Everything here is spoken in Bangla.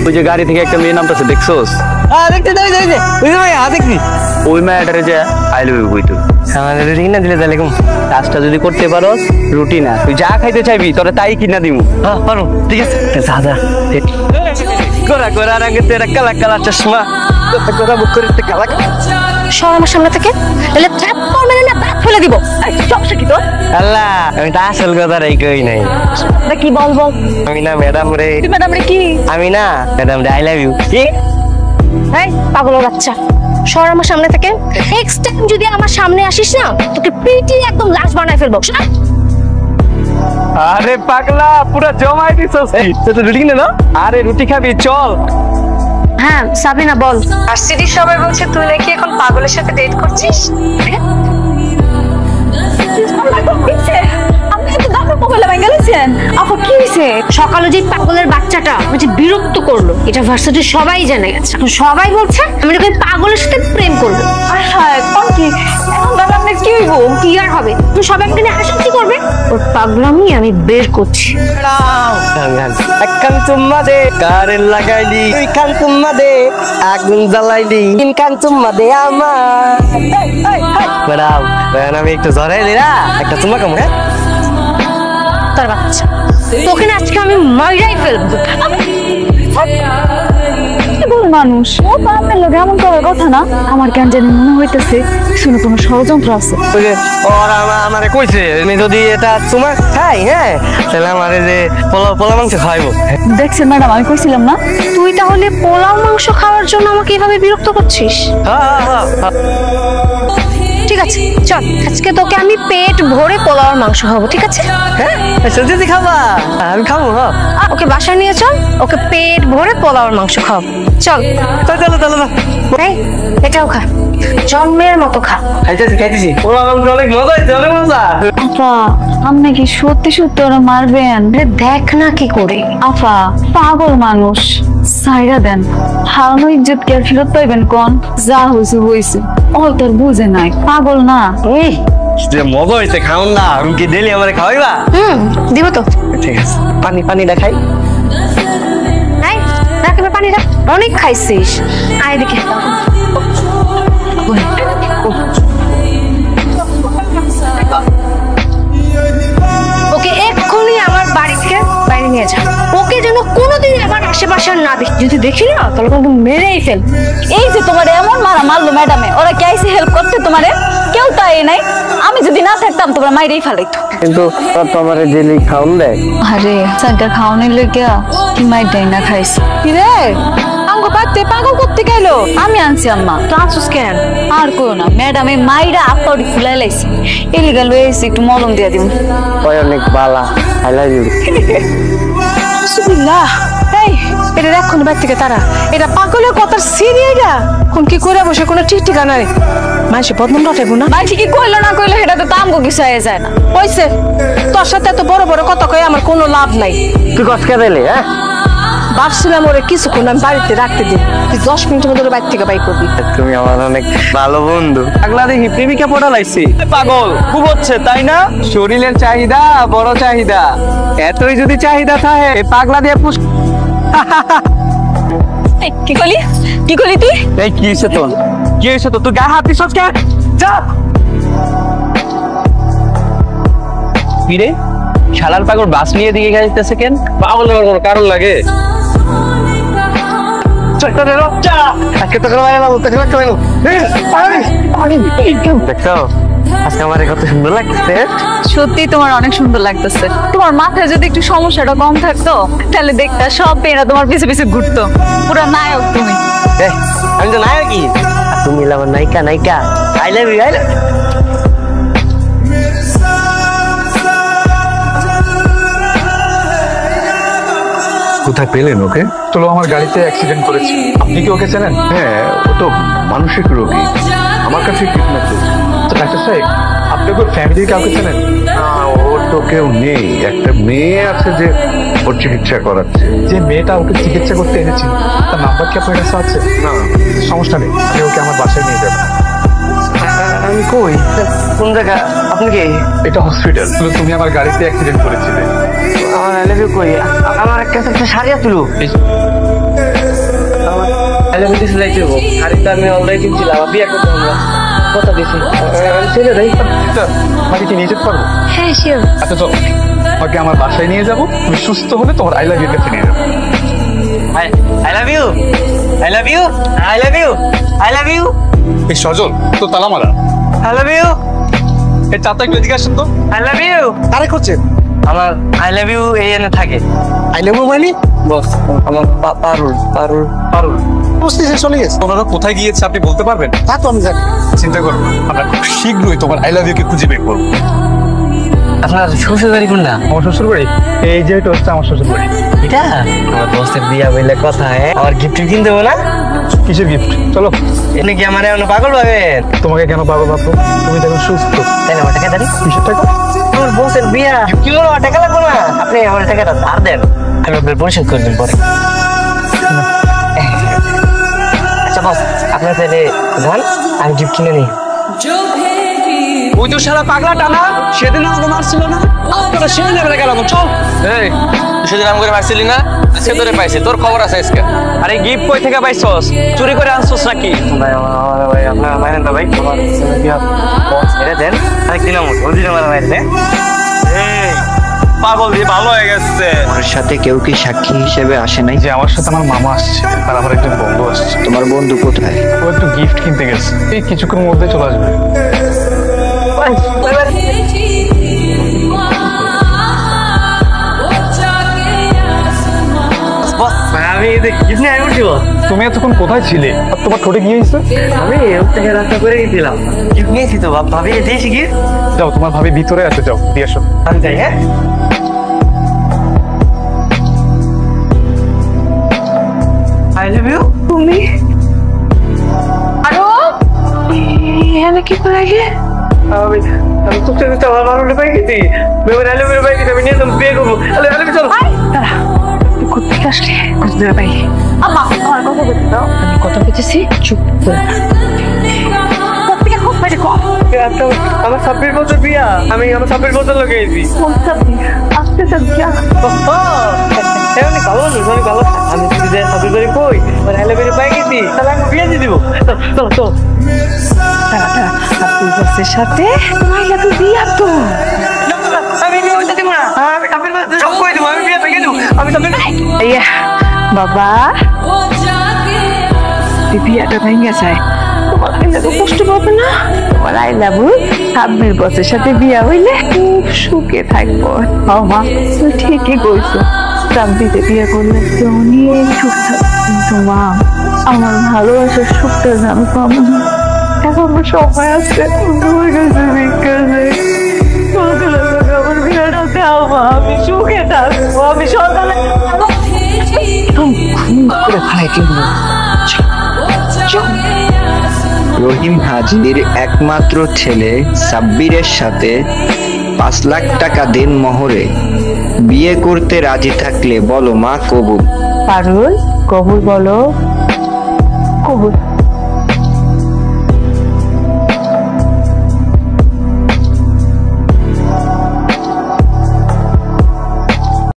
ওই যে গাড়ি থেকে একটা মেয়ে নামতেছে দেখছোস? দেখতে দেখনি ওই মেয়েটারে যে আই লাভ ইউ কইতো। আমাদের রুটি কিনা দিলে তাহলে কাজটা যদি করতে পারোস রুটি না, তুই যা খাইতে চাইবি তোরা তাই কিনা দিমু। হ্যাঁ পারো, ঠিক আছে। দাদা গোরা গোরা রঙের তেরা কালা কালা চশমা, গোরা মুখ করে কালা। সর আমার সামনে থেকে, এলে থাপ্পড় মেরে না দাঁত ফেলে দিব। সমস্যা কি তোর? আল্লাহ, আমি তো আসল কথা কই নাই। কি বল বল। আমি না ম্যাডাম রে। ম্যাডাম রে কি? আমি না ম্যাডাম রে আই লাভ ইউ। কি? এই পাগলের বাচ্চা, সর আমার সামনে থেকে। নেক্সট টাইম যদি আমার সামনে আসিস না, তোকে পিটিয়ে একদম লাশ বানায় ফেলবো। আরে পাগলা, পুরো জমাই দিছস। তুই তো রুটি কিনে না? আরে রুটি খাবি চল। হ্যাঁ সাবিনা বল। আর সিডি সবাই বলছে তুই নাকি এখন পাগলের সাথে ডেট করছিস। সকালে যে পাগলের বাচ্চাটা যে বিরক্ত করলো, এটা ভার্সিটির সবাই জেনে গেছে। সবাই বলছে আমি নাকি পাগলের সাথে প্রেম করবো। কি হইব? কি আর হবে? তুই সবাই আমাকে নিয়ে হাসাহাসি করবে। ওর পাগলামি আমি বের করছি। একখান চুম্মা দে কারেন্ট লাগাইলি, দুই খান চুম্মা দে আগুন জ্বালাইলি, তিন খান চুম্মা দে আমার। ম্যাডাম আমি একটু জড়াই দিই না, একটা চুম্মা কামু। হ্যাঁ তার বাচ্চা, তোকে না আজকে আমি মাইরাই ফেলবো। মানুষ ও তো আপনার লোক এমন করার কথা না। আমার কেন জানি মনে হইতেছে শুনে কোনো ষড়যন্ত্র আছে। ওরা আমারে কইছে আমি যদি এটা চুমা খাই, হ্যাঁ তাহলে আমারে যে পোলা মাংস খাইবো। দেখছেন ম্যাডাম, আমি কইছিলাম না। তুই তাহলে পোলাও মাংস খাওয়ার জন্য আমাকে এভাবে বিরক্ত করছিস? ঠিক আছে চল, আজকে তোকে আমি পেট ভরে পোলাওর মাংস খাবো, ঠিক আছে? হ্যাঁ সত্যি খাবা? আমি খাবো। হ্যাঁ ওকে বাসায় নিয়ে চল, ওকে পেট ভরে পোলাওর মাংস খাও। চল চলো চলো। এই এটাও খা, জন্মের মতো খা। খাইতেছি। পোলা মাংস অনেক মজা হয়েছে, অনেক মজা। আপা আপনি কি সত্যি সত্যি ওরা মারবেন? দেখ না কি করে। আপা পাগল মানুষ, সাইরা দেন। হারানো ইজ্জত কে ফেরত পাইবেন কোন? যা হয়েছে হয়েছে, ও তোর বুঝে নাই, পাগল না। মজা হয়েছে, খাওন না। আমি কি ডেলি আমারে খাওয়াইবা? দিব তো। ঠিক আছে, পানি দেখাই। রাখ এবার পানি রাখ, অনেক খাইছিস। আয় দেখে ওকে এক্ষুনি আমার বাড়ি থেকে বাইরে নিয়ে যা। ওকে যেন কোনোদিন আমার আশেপাশে না দেখি, যদি দেখি না তাহলে কিন্তু মেরেই ফেল। এই যে তোমার এমন মারলো ম্যাডামে, ওরা কে আইসে হেল্প করতে? তোমারে কেউ তাই নাই। আমি যদি না থাকতাম তোমরা মাইরেই ফেলাইতো। কিন্তু তোমার ডেলি খাওন দেয়। আরে সাইডটা খাওয়ানোর লেগে কি মাইটাই না খাইছি। কি রে আঙ্গো পাতে পাগল করতে গেল? আমি আনছি আম্মা। ট্রান্সফার স্ক্যান আর করো না, ম্যাডামে মাইরা আত্মাড়ি ফুলাই লাইছি। ইলিগাল হয়েছে, একটু মলম দিয়ে দিব। ওই অনেক বালা, আই লাভ ইউ। বিসমিল্লাহ। এই এটা দেখুন বাইর থেকে তারা, এটা পাগলের কথার সিরিয়াটা কোন কি করে বসে কোনো ঠিক ঠিকানা নেই। মানুষে বদনাম রটাইবো না। ভাই ঠিকই কইলো না কইলো সেটা তো তামগো কিছু হয়ে যায় না। হইছে, তোর সাথে এত বড় বড় কথা কয়ে আমার কোনো লাভ নাই। তুই কষ্ট দিলে? হ্যাঁ ভাবছিলাম ওরে কিছুক্ষণ আমি বাড়িতে রাখতে দিই, তুই 10 মিনিটের মধ্যে বাইর থেকে বাই করবি। তুমি আমার অনেক ভালো বন্ধু। পাগলা দেখি প্রেমিকা পড়া লাইছি। পাগল খুব হচ্ছে তাই না? শরীরের চাহিদা বড় চাহিদা, এতই যদি চাহিদা থাকে পাগলা দিয়ে পুষ। কি কইলি তুই? এই কি হইছে তোর? কি হইছে তোর? তুই গায়ে হাত দিছস কেন? চাপ। কিরে শালার পাগল বাস নিয়ে দিকে যাইতেছে কেন? পাগল হওয়ার কোনো কারণ লাগে? আজকে আমার কত সুন্দর লাগছে। সত্যি তোমার অনেক সুন্দর লাগতেছে। তোমার মাথায় যদি একটু সমস্যাটা কম থাকতো তাহলে দেখতা সব মেয়েরা তোমার পিছে পিছে ঘুরতো। পুরো নায়ক তুমি। আমি তো নায়কই, তুমি আমার নায়িকা। I love you. কোথায় পেলেন ওকে? চলো, আমার গাড়িতে অ্যাক্সিডেন্ট করেছে। আপনি কি ওকে চেনেন? হ্যাঁ, ও তো মানসিক রোগী, আমার কাছে ট্রিটমেন্ট চলছে। তো ডাক্তার সাহেব, আপনি ওর ফ্যামিলির কাউকে চেনেন? না, ওর তো কেউ নেই। একটা মেয়ে আছে যে ওর চিকিৎসা করাচ্ছে। যে মেয়েটা ওকে চিকিৎসা করতে এনেছি, তার নাম্বার কি আপনার কাছে আছে? না, সমস্যা নেই, আমি ওকে আমার বাসায় নিয়ে যাবো। আমি কই? কোন জায়গা? আপনি কি? এটা হসপিটাল। তুমি আমার গাড়িতে অ্যাক্সিডেন্ট করেছিলে। আমার কই? আমার কাছে একটা শাড়ি তুলো। তাহলে আমি কিছু যাইতে হবো শাড়ি তো আমি অলরেডি কিনছিলাম বিয়ে করতে আমরা কথা দিছি ছেলে দেখ আমাকে কি নিয়ে যেতে পারবো? হ্যাঁ শিওর। আচ্ছা চলো, তোমাকে আমার বাসায় নিয়ে যাবো, তুমি সুস্থ হলে তোমার আই লাভ ইউ কাছে নিয়ে যাবো। I love you I love you I love you I love you এই সজল তো তালা মারা। আই লাভ ইউ এই চারটা একটু এদিকে আসেন তো। আই লাভ ইউ আরে করছেন আমার আই লাভ ইউ এই এনে থাকে আই লাভ ইউ মানে বস আমার পারুল পারুল পারুল, বুঝতেছে চলে গেছে ওনারা কোথায় গিয়েছে আপনি বলতে পারবেন? তা তো আমি জানি চিন্তা করো না, আমরা খুব শীঘ্রই তোমার আই লাভ ইউ কে খুঁজে বের করবো। আপনার শ্বশুর বাড়ি কোনটা? আমার শ্বশুর বাড়ি এই যে এটা হচ্ছে আমার শ্বশুর বাড়ি। এটা আমার দোস্তের বিয়া বললে কথা আমার গিফট কিনতে দেবো না? কিসের গিফট? চলো। এনে কি আমার এমন পাগল পাবেন? তোমাকে কেন পাবো ভাববো? তুমি দেখো সুস্থ। তাই না আমার টাকা দেন? কিসের টাকা? আমার বসের বিয়া কি হলো টাকা লাগবো না? আপনি আমার টাকাটা ধার দেন, আমি আপনার পরিশোধ করে দিন পরে। আচ্ছা বস আপনার তাহলে ধান আমি গিফট কিনে নিই। ওই তো সারা পাগলাটা না, সেদিন আমাকে মারছিল না, আপনারা সেই লেভেলে গেলাম। চল। এই সেদিন আম করে মারছিলি না, আজকে তোরে পাইছি, তোর খবর আছে আজকে। আরে গিফট কই থেকে পাইছস? চুরি করে আনছস নাকি? ভাই ভাই আপনার মাইনেন না ভাই, আমার বিয়া ছেড়ে দেন, আরেকদিন আমার ওদিন আমার মাইনে দেন। পাগল দিয়ে ভালো হয়ে গেছে। ওর সাথে কেউ কি সাক্ষী হিসেবে আসে নাই? যে আমার সাথে আমার মামা আসছে আর আমার একজন বন্ধু আসছে। তোমার বন্ধু কোথায়? ও একটু গিফট কিনতে গেছে, এই কিছুক্ষণের মধ্যে চলে আসবে। আমি গিফট নিয়ে আমি উঠছি। তুমি এতক্ষণ কোথায় ছিলে আর তোমার ঠোঁটে কি হয়েছে? আমি ওর থেকে রাস্তা করে গেছিলাম, গিফট নিয়েছি তো ভাবি দিয়েছি গিফট। যাও, তোমার ভাবি ভিতরে আছে, যাও দিয়ে আসো। আমি যাই। হ্যাঁ আই লাভ ইউ। তুমি আরো এখানে কি করে গে? আমি তোকে দিতে আমার ভালো পাই গেছি, বেবার আলু বের পাই গেছি, আমি নিয়ে তুমি বিয়ে করবো। আলু আলু চল। দাঁড়া, তুই কোথায় আসলি? বুঝতে ধরে পাই। আম্মা আমার কথা বলতে দাও। আমি কথা বলতেছি, চুপ করে খুব মেরে কম। আমার 26 বছর বিয়া, আমি আমার 26 বছর লোক গেছি। আসতে চাচ্ছি আমি ভালো আমি ভালো আমি যদি 26 বারে কই মানে আলু বের পাই গেছি, তাহলে আমি বিয়ে দিয়ে দিব। চল চল বসের সাথে মাইলা তো বিয়া তো আমি বিয়ে হইতে দিব না, আমি কাপের মধ্যে সব কই দিব, আমি বিয়ে ভেঙে দিব। আমি তবে ইয়া বাবা বিয়াটা ভেঙে যায়, তোমার আইলা তো কষ্ট পাবে না। তোমার আইলা বুঝ 26 বছরের সাথে বিয়া হইলে খুব সুখে থাকবো। মা তুই ঠিকই কইছো, 26-এ বিয়ে করলে তো অনেক সুখ থাকবে, কিন্তু মা আমার ভালোবাসার সুখটা আমি পাবো না। এখন সময় আছে, তোমার কাছে ভিক্ষা চাই, আমার বিয়েটা দাও মা, আমি সুখে থাকবো, আমি সকালে ঘুম করে ফেলাই কিনবো। রহিম হাজির একমাত্র ছেলে সাব্বিরের সাথে 5 লাখ টাকা দেন মোহরে বিয়ে করতে রাজি থাকলে বলো মা কবুল। পারুল কবুল বলো, কবুল।